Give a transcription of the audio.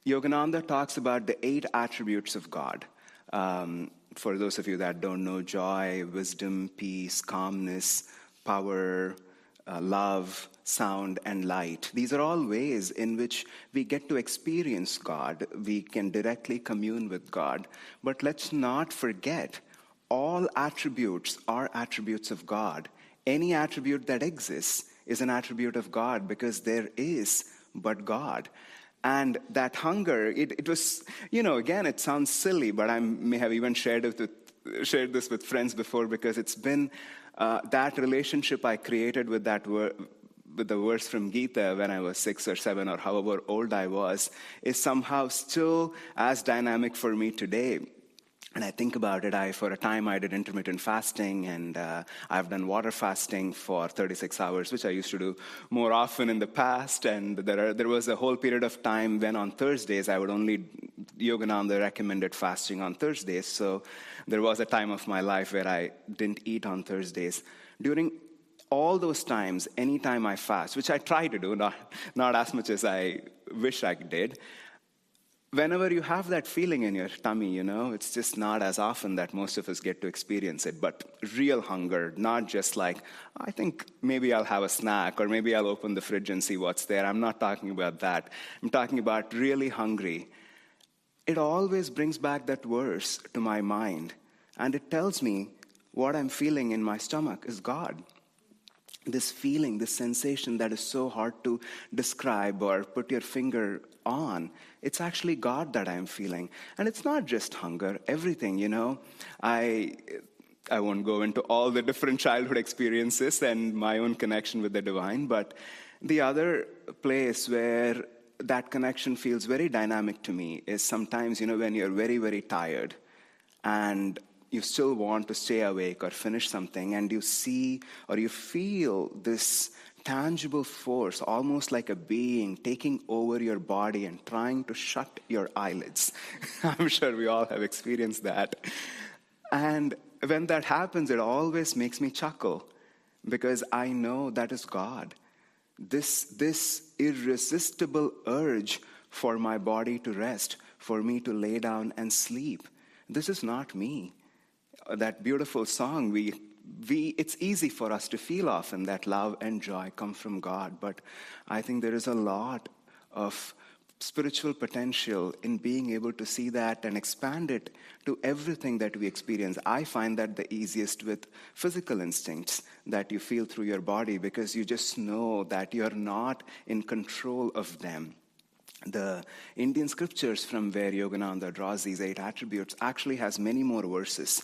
Yogananda talks about the 8 attributes of God. For those of you that don't know, joy, wisdom, peace, calmness, power, love, sound, and light. These are all ways in which we get to experience God. We can directly commune with God. But let's not forget, all attributes are attributes of God. Any attribute that exists is an attribute of God because there is but God. And that hunger, it was, again, it sounds silly, but I may have even shared this with friends before, because it's been that relationship I created with with the verse from Gita when I was 6 or 7 or however old I was, is somehow still as dynamic for me today. And I think about it, for a time I did intermittent fasting, and I've done water fasting for 36 hours, which I used to do more often in the past. And there was a whole period of time when on Thursdays Yogananda recommended fasting on Thursdays. So there was a time of my life where I didn't eat on Thursdays. During all those times, anytime I fast, which I try to do, not as much as I wish I did, whenever you have that feeling in your tummy, it's just not as often that most of us get to experience it, but real hunger, not just like, I think maybe I'll have a snack, or maybe I'll open the fridge and see what's there. I'm not talking about that. I'm talking about really hungry. It always brings back that verse to my mind, and it tells me what I'm feeling in my stomach is God. This feeling, this sensation that is so hard to describe or put your finger on, it's actually God that I'm feeling. And it's not just hunger, everything, I won't go into all the different childhood experiences and my own connection with the divine, but the other place where that connection feels very dynamic to me is sometimes, when you're very, very tired and you still want to stay awake or finish something, and you see or you feel this tangible force, almost like a being taking over your body and trying to shut your eyelids. I'm sure we all have experienced that. And when that happens, it always makes me chuckle, because I know that is God. This irresistible urge for my body to rest, for me to lay down and sleep. This is not me. That beautiful song, it's easy for us to feel often that love and joy come from God, but I think there is a lot of spiritual potential in being able to see that and expand it to everything that we experience. I find that the easiest with physical instincts that you feel through your body, because you just know that you're not in control of them. The Indian scriptures from where Yogananda draws these 8 attributes actually has many more verses.